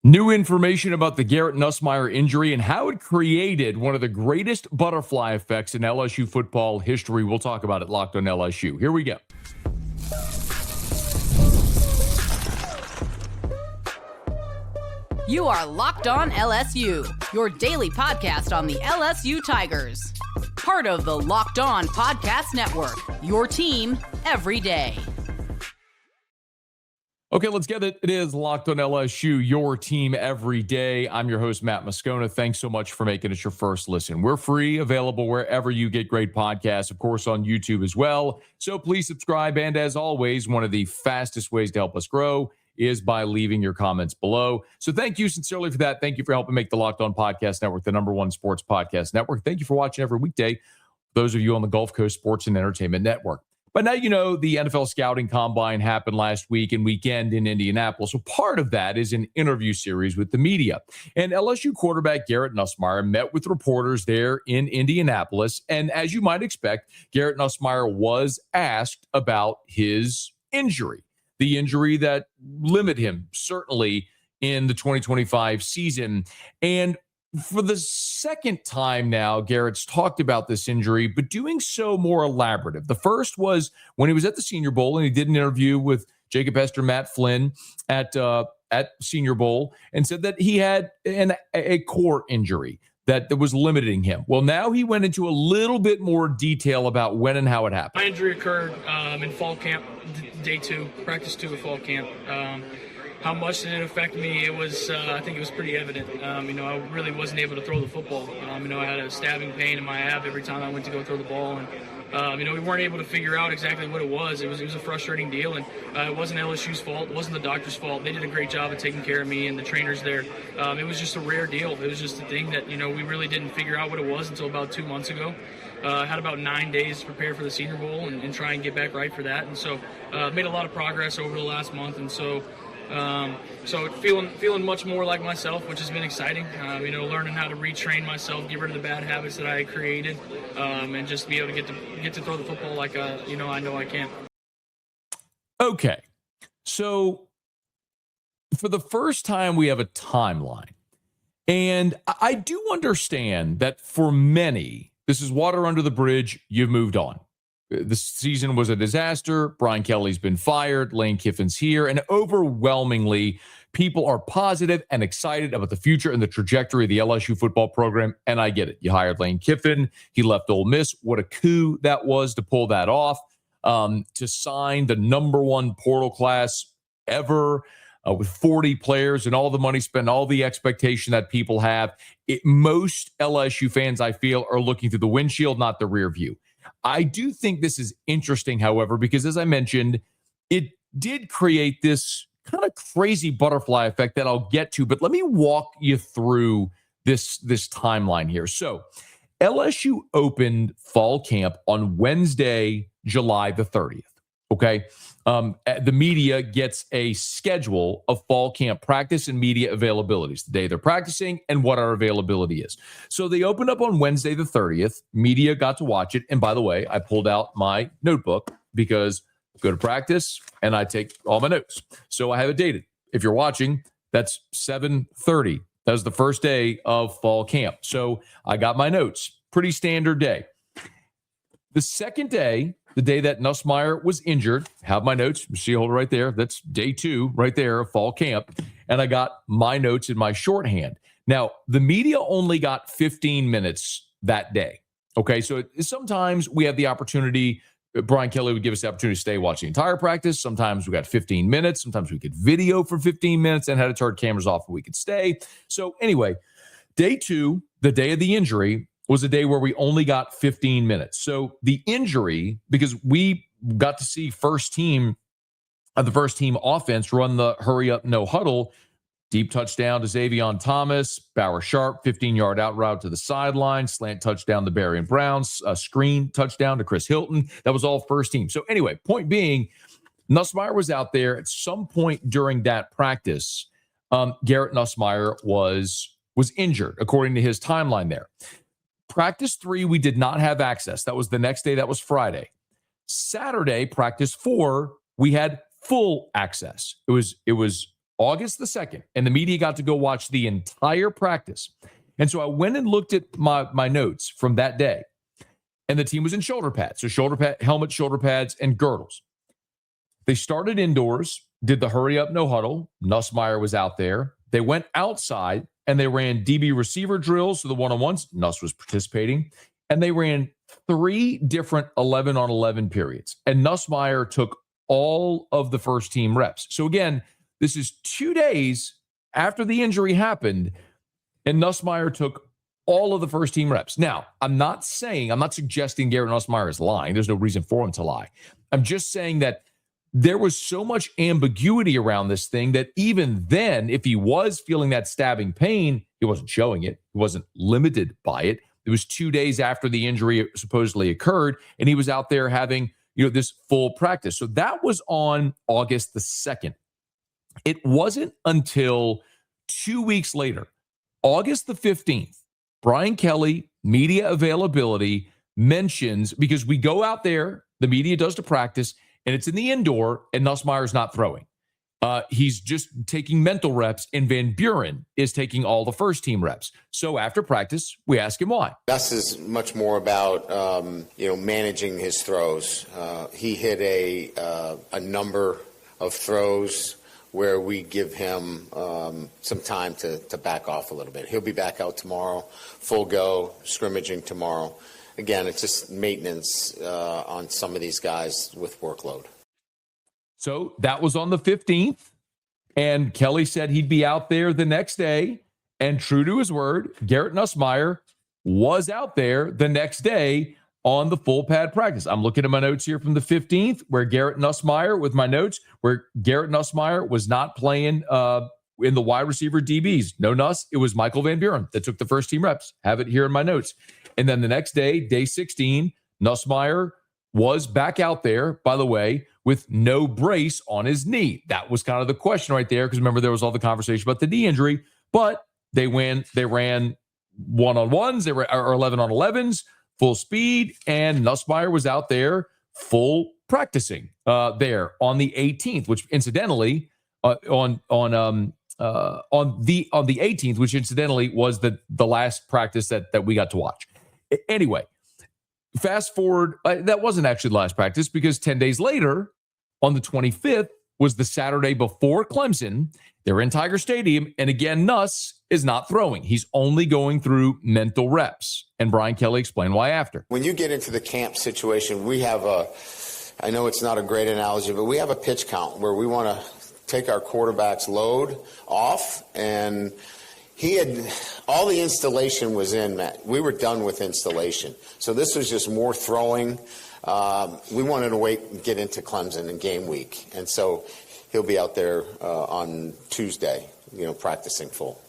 New information about the Garrett Nussmeier injury and how it created one of the greatest butterfly effects in LSU football history. We'll talk about it Locked on LSU. Here we go. You are Locked on LSU, your daily podcast on the LSU Tigers. Part of the Locked On Podcast Network, your team every day. Okay, let's get it. It is Locked on LSU, your team every day. I'm your host, Matt Moscona. Thanks so much for making it your first listen. We're free, available wherever you get great podcasts, of course, on YouTube as well. So please subscribe. And as always, one of the fastest ways to help us grow is by leaving your comments below. So thank you sincerely for that. Thank you for helping make the Locked On Podcast Network the #1 sports podcast network. Thank you for watching every weekday. Those of you on the Gulf Coast Sports and Entertainment Network. But now, you know, the NFL Scouting Combine happened last week and weekend in Indianapolis. So part of that is an interview series with the media. And LSU quarterback Garrett Nussmeier met with reporters there in Indianapolis. And as you might expect, Garrett Nussmeier was asked about his injury, the injury that limited him, certainly, in the 2025 season. And for the second time now, Garrett's talked about this injury, but doing so more elaborative. The first was when he was at the Senior Bowl and he did an interview with Jacob Hester, Matt Flynn at Senior Bowl, and said that he had a core injury that was limiting him. Well, now he went into a little bit more detail about when and how it happened. My injury occurred in fall camp, day 2, practice 2 of fall camp. How much did it affect me? It was, I think it was pretty evident. I really wasn't able to throw the football. I had a stabbing pain in my ab every time I went to go throw the ball. And, we weren't able to figure out exactly what it was. It was a frustrating deal. And it wasn't LSU's fault. It wasn't the doctor's fault. They did a great job of taking care of me and the trainers there. It was just a rare deal. It was just a thing that, we really didn't figure out what it was until about 2 months ago. I had about 9 days to prepare for the Senior Bowl and try and get back right for that. And so made a lot of progress over the last month. And so feeling much more like myself, which has been exciting. Learning how to retrain myself, get rid of the bad habits that I had created, and just be able to get to throw the football like I know I can. Okay, so for the first time, we have a timeline, and I do understand that for many, this is water under the bridge. You've moved on. The season was a disaster. Brian Kelly's been fired. Lane Kiffin's here. And overwhelmingly, people are positive and excited about the future and the trajectory of the LSU football program. And I get it. You hired Lane Kiffin. He left Ole Miss. What a coup that was to pull that off, to sign the #1 portal class ever with 40 players and all the money spent, all the expectation that people have. Most LSU fans, I feel, are looking through the windshield, not the rear view. I do think this is interesting, however, because as I mentioned, it did create this kind of crazy butterfly effect that I'll get to. But let me walk you through this timeline here. So LSU opened fall camp on Wednesday, July the 30th. Okay. The media gets a schedule of fall camp practice and media availabilities, the day they're practicing and what our availability is. So they opened up on Wednesday the 30th. Media got to watch it. And by the way, I pulled out my notebook because I go to practice and I take all my notes. So I have it dated. If you're watching, that's 7:30. That was the first day of fall camp. So I got my notes. Pretty standard day. The second day, the day that Nussmeier was injured, have my notes. See, hold it right there. That's day 2 right there of fall camp. And I got my notes in my shorthand. Now, the media only got 15 minutes that day. Okay, so sometimes we have the opportunity. Brian Kelly would give us the opportunity to stay watch the entire practice. Sometimes we got 15 minutes. Sometimes we could video for 15 minutes and had to turn cameras off and we could stay. So anyway, day 2, the day of the injury, was a day where we only got 15 minutes. So the injury, because we got to see the first team offense run the hurry up, no huddle, deep touchdown to Xavion Thomas, Bauer Sharp, 15-yard out route to the sideline, slant touchdown to Barry and Browns, a screen touchdown to Chris Hilton. That was all first team. So anyway, point being, Nussmeier was out there at some point during that practice. Garrett Nussmeier was injured, according to his timeline there. Practice 3, we did not have access. That was the next day. That was Friday. Saturday, practice 4, we had full access. It was August the 2nd, and the media got to go watch the entire practice. And so I went and looked at my notes from that day, and the team was in shoulder pads. So helmet, shoulder pads, and girdles. They started indoors, did the hurry up, no huddle. Nussmeier was out there. They went outside and they ran DB receiver drills. So the one-on-ones, Nuss was participating. And they ran 3 different 11-on-11 periods. And Nussmeier took all of the first team reps. So again, this is 2 days after the injury happened, and Nussmeier took all of the first team reps. Now, I'm not suggesting Garrett Nussmeier is lying. There's no reason for him to lie. I'm just saying that there was so much ambiguity around this thing that even then, if he was feeling that stabbing pain, he wasn't showing it. He wasn't limited by it. It was 2 days after the injury supposedly occurred, and he was out there having, this full practice. So that was on August the 2nd. It wasn't until 2 weeks later, August the 15th, Brian Kelly, media availability, mentions, because we go out there, the media does the practice, and it's in the indoor, and Nussmeier's not throwing. He's just taking mental reps, and Van Buren is taking all the first team reps. So after practice, we ask him why. Gus is much more about managing his throws. He hit a number of throws where we give him some time to back off a little bit. He'll be back out tomorrow, full go, scrimmaging tomorrow. Again, it's just maintenance on some of these guys with workload. So that was on the 15th, and Kelly said he'd be out there the next day, and true to his word, Garrett Nussmeier was out there the next day on the full pad practice. I'm looking at my notes here from the 15th, where Garrett Nussmeier was not playing in the wide receiver DBs. No Nuss, it was Michael Van Buren that took the first team reps. Have it here in my notes. And then the next day, day 16, Nussmeier was back out there, by the way, with no brace on his knee. That was kind of the question right there, because remember, there was all the conversation about the knee injury, but they ran one-on-ones, they were 11-on-11s, full speed, and Nussmeier was out there full practicing there on the 18th, which incidentally on the 18th, which incidentally was the last practice that we got to watch. Anyway, fast forward, that wasn't actually the last practice, because 10 days later, on the 25th, was the Saturday before Clemson. They're in Tiger Stadium, and again, Nuss is not throwing. He's only going through mental reps. And Brian Kelly explained why after. When you get into the camp situation, we have I know it's not a great analogy, but we have a pitch count where we want to take our quarterback's load off, and all the installation was in, Matt. We were done with installation. So this was just more throwing. We wanted to wait and get into Clemson in game week. And so he'll be out there on Tuesday, practicing full.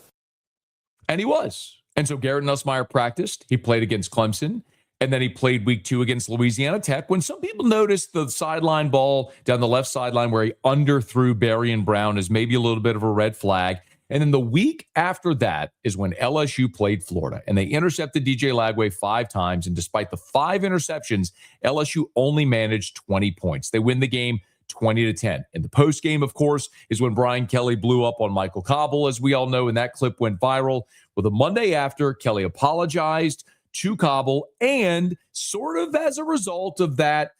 And he was. And so Garrett Nussmeier practiced. He played against Clemson. And then he played week 2 against Louisiana Tech. When some people noticed the sideline ball down the left sideline where he underthrew Berrien Brown is maybe a little bit of a red flag. And then the week after that is when LSU played Florida, and they intercepted DJ Lagway 5 times. And despite the 5 interceptions, LSU only managed 20 points. They win the game 20-10. In the post game, of course, is when Brian Kelly blew up on Michael Cobble, as we all know, and that clip went viral. Well, the Monday after, Kelly apologized to Cobble, and sort of as a result of that,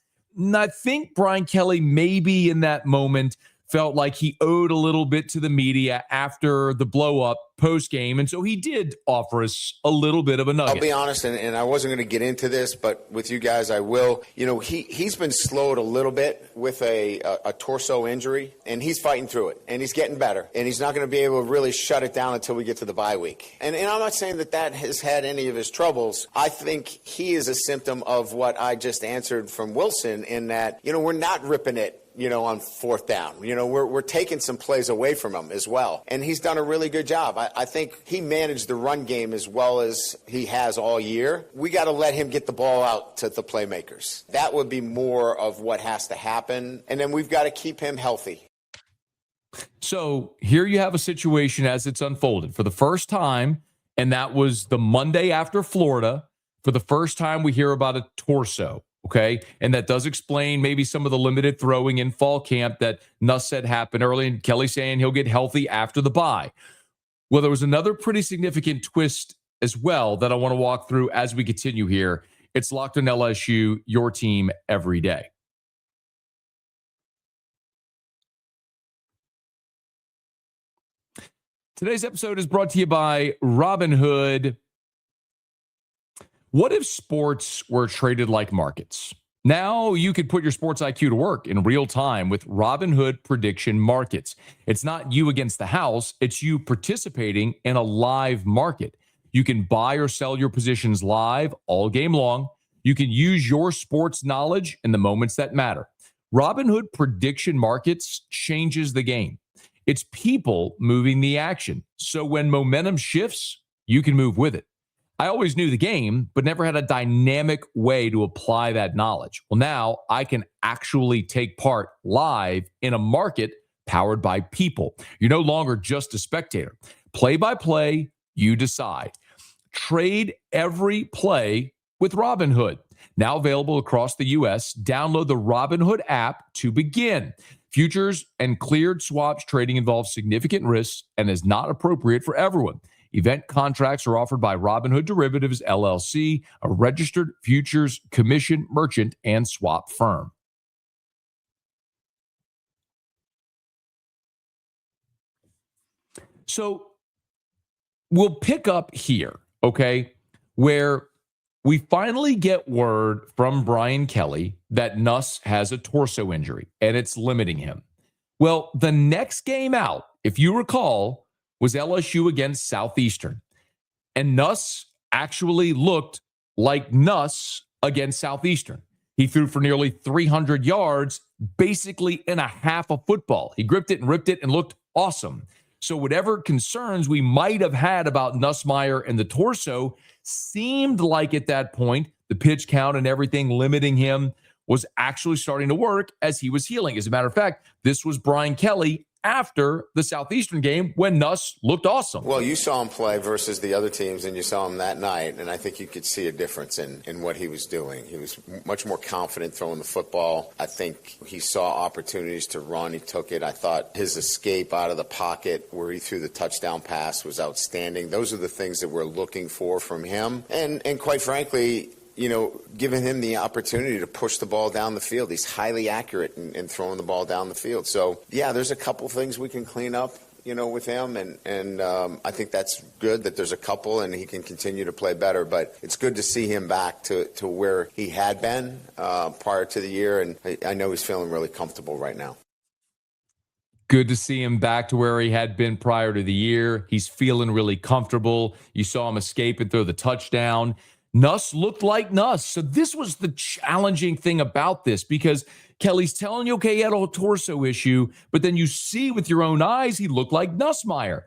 I think Brian Kelly maybe in that moment felt like he owed a little bit to the media after the blow-up post-game, and so he did offer us a little bit of a nugget. I'll be honest, and I wasn't going to get into this, but with you guys I will. He's been slowed a little bit with a torso injury, and he's fighting through it, and he's getting better, and he's not going to be able to really shut it down until we get to the bye week. And I'm not saying that has had any of his troubles. I think he is a symptom of what I just answered from Wilson, in that, we're not ripping it on 4th down. We're taking some plays away from him as well. And he's done a really good job. I think he managed the run game as well as he has all year. We got to let him get the ball out to the playmakers. That would be more of what has to happen. And then we've got to keep him healthy. So here you have a situation as it's unfolded for the first time, and that was the Monday after Florida. For the first time, we hear about a torso Okay. And that does explain maybe some of the limited throwing in fall camp that Nuss said happened early, and Kelly saying he'll get healthy after the bye. Well, there was another pretty significant twist as well that I want to walk through as we continue here. It's Locked on LSU, your team every day. Today's episode is brought to you by Robinhood. What if sports were traded like markets? Now you could put your sports IQ to work in real time with Robinhood prediction markets. It's not you against the house, it's you participating in a live market. You can buy or sell your positions live all game long. You can use your sports knowledge in the moments that matter. Robinhood prediction markets changes the game. It's people moving the action. So when momentum shifts, you can move with it. I always knew the game, but never had a dynamic way to apply that knowledge. Well, now I can actually take part live in a market powered by people. You're no longer just a spectator. Play by play, you decide. Trade every play with Robinhood. Now available across the U.S., download the Robinhood app to begin. Futures and cleared swaps trading involves significant risks and is not appropriate for everyone. Event contracts are offered by Robinhood Derivatives, LLC, a registered futures commission merchant and swap firm. So we'll pick up here, okay, where we finally get word from Brian Kelly that Nuss has a torso injury and it's limiting him. Well, the next game out, if you recall, was LSU against Southeastern. And Nuss actually looked like Nuss against Southeastern. He threw for nearly 300 yards, basically in a half a football. He gripped it and ripped it and looked awesome. So whatever concerns we might have had about Nussmeier and the torso seemed like at that point, the pitch count and everything limiting him was actually starting to work as he was healing. As a matter of fact, this was Brian Kelly after the Southeastern game when Nuss looked awesome. Well, you saw him play versus the other teams, and you saw him that night, and I think you could see a difference in what he was doing. He was much more confident throwing the football. I think he saw opportunities to run. He took it. I thought his escape out of the pocket where he threw the touchdown pass was outstanding. Those are the things that we're looking for from him. And quite frankly, you know, giving him the opportunity to push the ball down the field. He's highly accurate in throwing the ball down the field. So, yeah, there's a couple things we can clean up, you know, with him. And I think that's good that there's a couple and he can continue to play better. But it's good to see him back to where he had been prior to the year. And I know he's feeling really comfortable right now. Good to see him back to where he had been prior to the year. He's feeling really comfortable. You saw him escape and throw the touchdown. Nuss looked like Nuss. So this was the challenging thing about this, because Kelly's telling you, okay, he had a torso issue, but then you see with your own eyes, he looked like Nussmeier.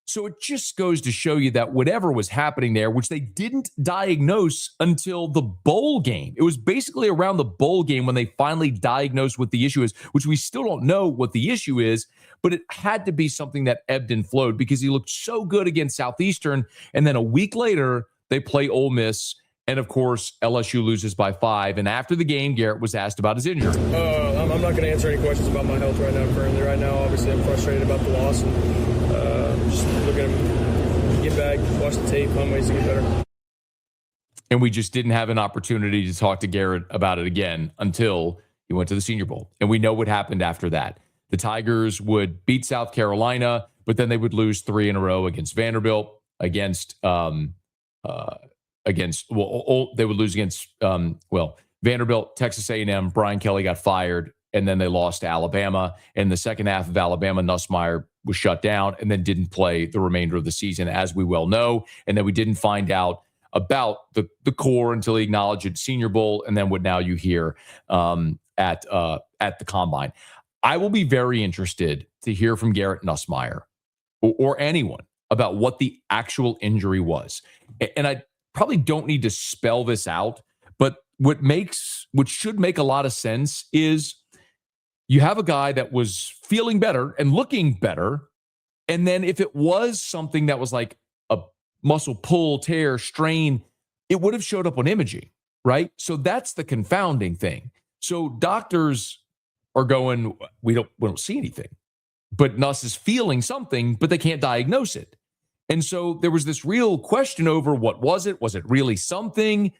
So it just goes to show you that whatever was happening there, which they didn't diagnose until the bowl game. It was basically around the bowl game when they finally diagnosed what the issue is, which we still don't know what the issue is, but it had to be something that ebbed and flowed because he looked so good against Southeastern. And then a week later, they play Ole Miss, and of course, LSU loses by 5. And after the game, Garrett was asked about his injury. I'm not going to answer any questions about my health right now. Currently, right now, obviously, I'm frustrated about the loss, and just looking to get back, watch the tape, find ways to get better. And we just didn't have an opportunity to talk to Garrett about it again until he went to the Senior Bowl. And we know what happened after that. The Tigers would beat South Carolina, but then they would lose 3 in a row against Vanderbilt, they would lose against Vanderbilt, Texas A&M. Brian Kelly got fired, and then they lost to Alabama. In the second half of Alabama, Nussmeier was shut down and then didn't play the remainder of the season, as we well know. And then we didn't find out about the core until he acknowledged at Senior Bowl, and then what now you hear at the Combine. I will be very interested to hear from Garrett Nussmeier or anyone about what the actual injury was. And I probably don't need to spell this out, but what should make a lot of sense is you have a guy that was feeling better and looking better. And then if it was something that was like a muscle pull, tear, strain, it would have showed up on imaging. right? So that's the confounding thing. So doctors are going, we don't see anything. But Nuss is feeling something, but they can't diagnose it. And so there was this real question over what was it? Was it really something?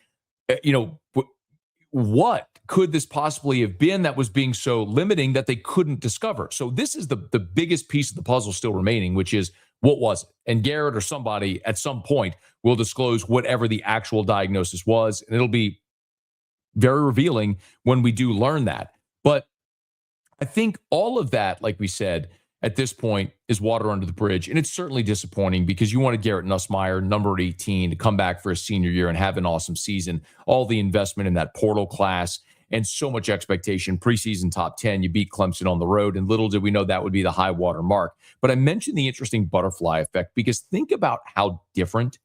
What could this possibly have been that was being so limiting that they couldn't discover? So this is the biggest piece of the puzzle still remaining, which is what was it? And Garrett or somebody at some point will disclose whatever the actual diagnosis was. And it'll be very revealing when we do learn that. But I think all of that, like we said, at this point is water under the bridge. And it's certainly disappointing because you wanted Garrett Nussmeier, number 18, to come back for his senior year and have an awesome season. All the investment in that portal class and so much expectation. Preseason top 10, you beat Clemson on the road. And little did we know that would be the high water mark. But I mentioned the interesting butterfly effect because think about how different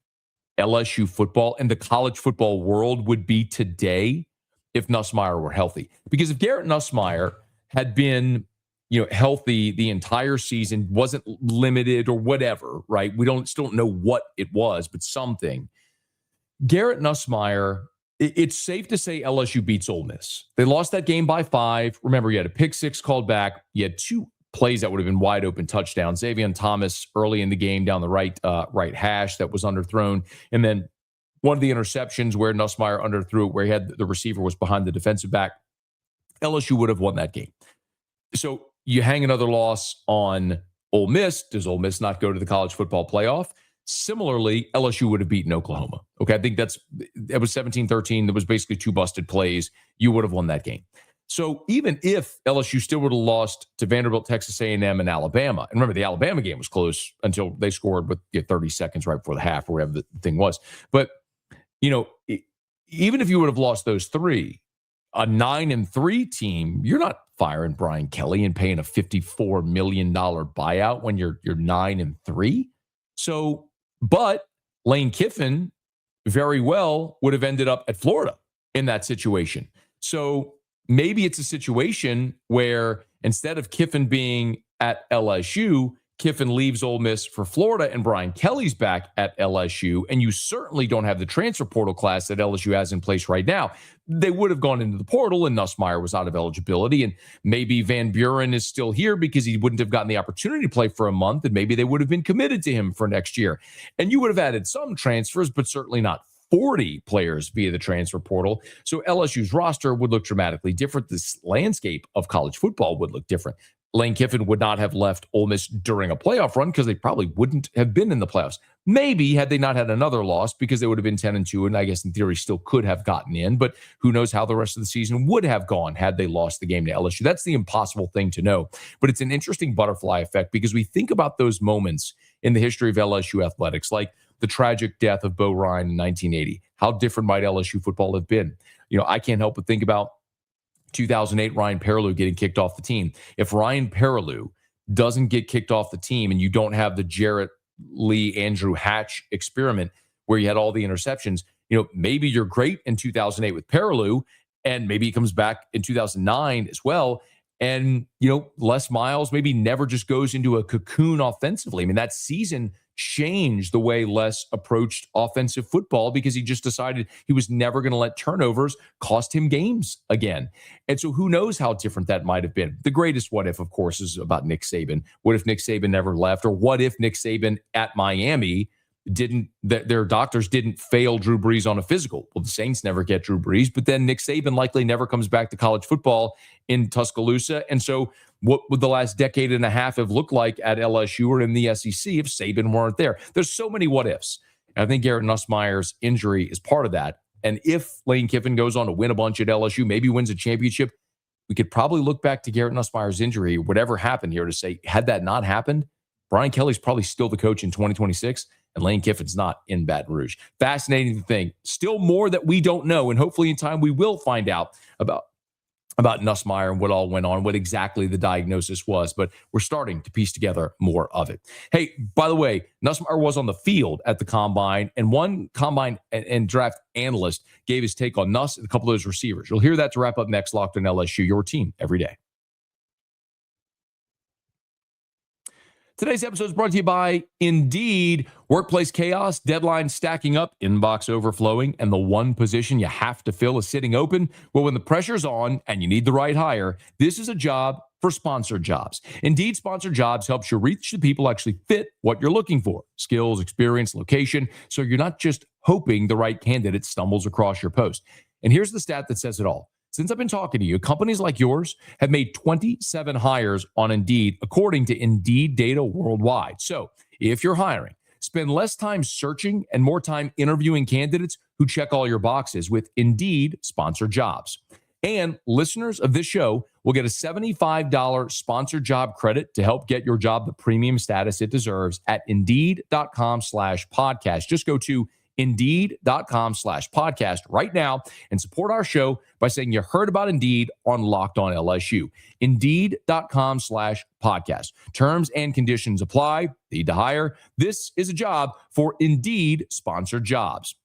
LSU football and the college football world would be today if Nussmeier were healthy. Because if Garrett Nussmeier had been healthy the entire season, wasn't limited or whatever, right? We still don't know what it was, but something. Garrett Nussmeier, it's safe to say LSU beats Ole Miss. They lost that game by 5. Remember, you had a pick 6 called back. You had 2 plays that would have been wide open touchdowns. Xavier Thomas early in the game down the right hash that was underthrown. And then one of the interceptions where Nussmeier underthrew it, where he had the receiver was behind the defensive back. LSU would have won that game. So you hang another loss on Ole Miss. Does Ole Miss not go to the college football playoff? Similarly, LSU would have beaten Oklahoma. Okay, I think it was 17-13. There was basically 2 busted plays. You would have won that game. So even if LSU still would have lost to Vanderbilt, Texas A&M, and Alabama, and remember the Alabama game was close until they scored with 30 seconds right before the half or whatever the thing was. But, even if you would have lost those 3, a 9-3 team, you're not firing Brian Kelly and paying a $54 million buyout when you're 9-3. So, but Lane Kiffin very well would have ended up at Florida in that situation. So maybe it's a situation where instead of Kiffin being at LSU, Kiffin leaves Ole Miss for Florida and Brian Kelly's back at LSU, and you certainly don't have the transfer portal class that LSU has in place right now. They would have gone into the portal and Nussmeier was out of eligibility, and maybe Van Buren is still here because he wouldn't have gotten the opportunity to play for a month, and maybe they would have been committed to him for next year. And you would have added some transfers, but certainly not 40 players via the transfer portal. So LSU's roster would look dramatically different. This landscape of college football would look different. Lane Kiffin would not have left Ole Miss during a playoff run because they probably wouldn't have been in the playoffs. Maybe had they not had another loss because they would have been 10-2, and I guess in theory still could have gotten in, but who knows how the rest of the season would have gone had they lost the game to LSU. That's the impossible thing to know. But it's an interesting butterfly effect because we think about those moments in the history of LSU athletics, like the tragic death of Bo Ryan in 1980. How different might LSU football have been? I can't help but think about 2008 Ryan Perrilloux getting kicked off the team. If Ryan Perrilloux doesn't get kicked off the team and you don't have the Jarrett Lee, Andrew Hatch experiment where you had all the interceptions, maybe you're great in 2008 with Perrilloux, and maybe he comes back in 2009 as well. And, Les Miles maybe never just goes into a cocoon offensively. I mean, that season changed the way Les approached offensive football because he just decided he was never going to let turnovers cost him games again. And so who knows how different that might have been. The greatest what if, of course, is about Nick Saban. What if Nick Saban never left? Or what if Nick Saban at Miami their doctors didn't fail Drew Brees on a physical? Well, the Saints never get Drew Brees, but then Nick Saban likely never comes back to college football in Tuscaloosa. And so what would the last decade and a half have looked like at LSU or in the SEC if Saban weren't there? There's so many what ifs. And I think Garrett Nussmeier's injury is part of that. And if Lane Kiffin goes on to win a bunch at LSU, maybe wins a championship, we could probably look back to Garrett Nussmeier's injury, whatever happened here, to say, had that not happened, Brian Kelly's probably still the coach in 2026. And Lane Kiffin's not in Baton Rouge. Fascinating thing. Still more that we don't know. And hopefully in time we will find out about Nussmeier and what all went on, what exactly the diagnosis was. But we're starting to piece together more of it. Hey, by the way, Nussmeier was on the field at the Combine, and one Combine and draft analyst gave his take on Nuss and a couple of those receivers. You'll hear that to wrap up next. Locked on LSU, your team every day. Today's episode is brought to you by Indeed. Workplace chaos, deadlines stacking up, inbox overflowing, and the one position you have to fill is sitting open. Well, when the pressure's on and you need the right hire, this is a job for sponsored jobs. Indeed Sponsored Jobs helps you reach the people who actually fit what you're looking for: skills, experience, location, so you're not just hoping the right candidate stumbles across your post. And here's the stat that says it all. Since I've been talking to you, companies like yours have made 27 hires on Indeed, according to Indeed data worldwide. So if you're hiring, spend less time searching and more time interviewing candidates who check all your boxes with Indeed Sponsored Jobs. And listeners of this show will get a $75 sponsored job credit to help get your job the premium status it deserves at Indeed.com/podcast. Just go to Indeed.com/podcast right now and support our show by saying you heard about Indeed on Locked On LSU. Indeed.com/podcast. Terms and conditions apply. Need to hire? This is a job for Indeed Sponsored Jobs.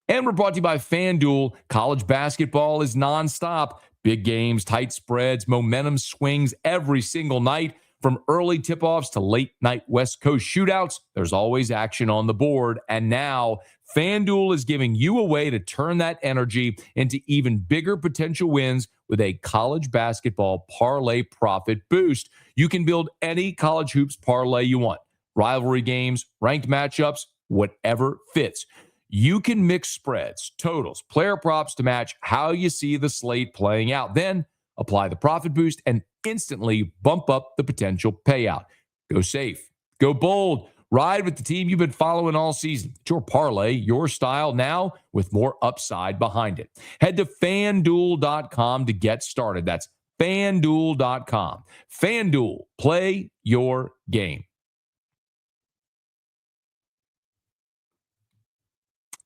And we're brought to you by FanDuel. College basketball is nonstop. Big games, tight spreads, momentum swings every single night. From early tip-offs to late-night West Coast shootouts, there's always action on the board. And now FanDuel is giving you a way to turn that energy into even bigger potential wins with a college basketball parlay profit boost. You can build any college hoops parlay you want. Rivalry games, ranked matchups, whatever fits. You can mix spreads, totals, player props to match how you see the slate playing out. Then apply the profit boost and instantly bump up the potential payout. Go safe. Go bold. Ride with the team you've been following all season. It's your parlay, your style, now with more upside behind it. Head to FanDuel.com to get started. That's FanDuel.com. FanDuel, play your game.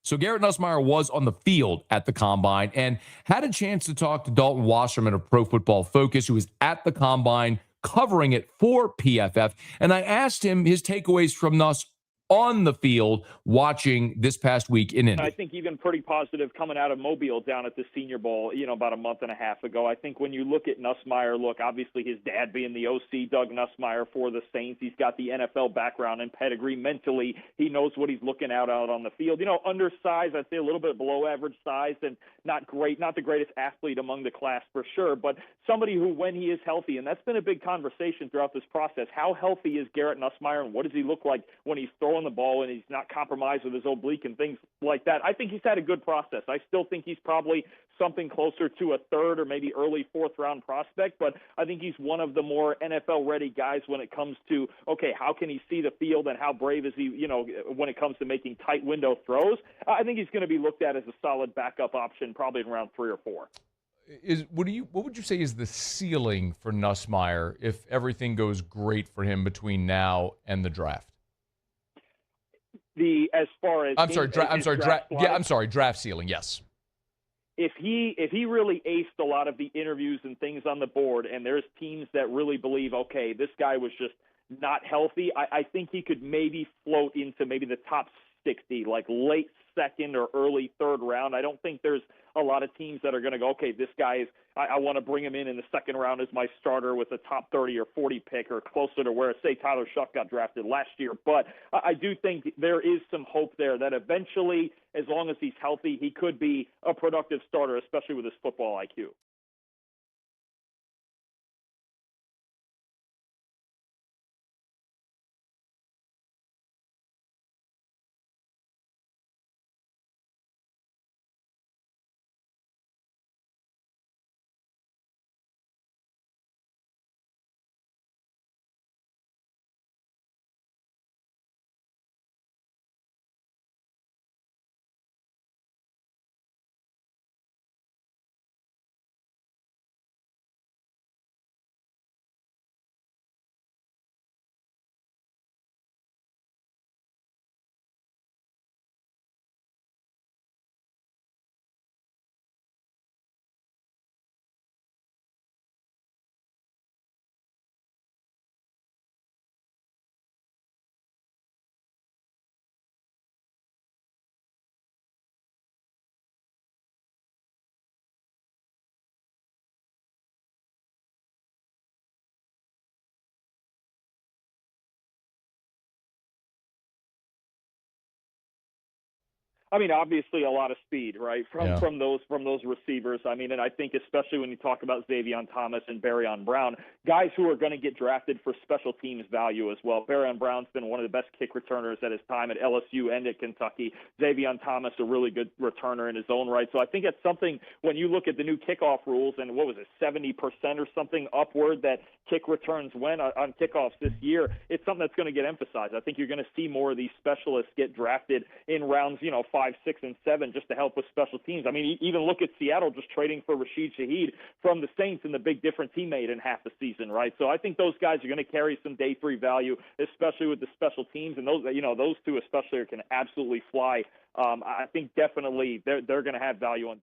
So Garrett Nussmeier was on the field at the Combine and had a chance to talk to Dalton Wasserman of Pro Football Focus, who was at the Combine covering it for PFF. And I asked him his takeaways from Nuss on the field watching this past week in Indy. I think even pretty positive coming out of Mobile down at the Senior Bowl, about a month and a half ago. I think when you look at Nussmeier, obviously his dad being the OC, Doug Nussmeier, for the Saints, he's got the NFL background and pedigree. Mentally, he knows what he's looking out on the field. Undersized, I'd say a little bit below average size, and not the greatest athlete among the class for sure, but somebody who, when he is healthy, and that's been a big conversation throughout this process, how healthy is Garrett Nussmeier and what does he look like when he's throwing the ball and he's not compromised with his oblique and things like that. I think he's had a good process. I still think he's probably something closer to a third or maybe early fourth round prospect, but I think he's one of the more NFL ready guys when it comes to, okay, how can he see the field and how brave is he, when it comes to making tight window throws. I think he's going to be looked at as a solid backup option probably in round 3 or 4. What would you say is the ceiling for Nussmeier if everything goes great for him between now and the draft? Draft ceiling, yes. If he really aced a lot of the interviews and things on the board, and there's teams that really believe, okay, this guy was just not healthy, I think he could maybe float into maybe the top 60, like late second or early third round. I don't think there's a lot of teams that are going to go, okay, this guy is, I want to bring him in the second round as my starter with a top 30 or 40 pick or closer to where, say, Tyler Shuck got drafted last year. But I do think there is some hope there that eventually, as long as he's healthy, he could be a productive starter, especially with his football IQ. I mean, obviously a lot of speed, right, from those receivers. I mean, and I think especially when you talk about Xavier Thomas and Barrion Brown, guys who are going to get drafted for special teams value as well. Barrion Brown's been one of the best kick returners at his time at LSU and at Kentucky. Xavier Thomas, a really good returner in his own right. So I think it's something when you look at the new kickoff rules and what was it, 70% or something upward that kick returns went on kickoffs this year, it's something that's going to get emphasized. I think you're going to see more of these specialists get drafted in rounds, 5, 6, and 7 just to help with special teams. I mean, even look at Seattle just trading for Rashid Shaheed from the Saints and the big difference he made in half the season, right? So I think those guys are going to carry some day 3 value, especially with the special teams, and those two especially can absolutely fly. I think definitely they're going to have value on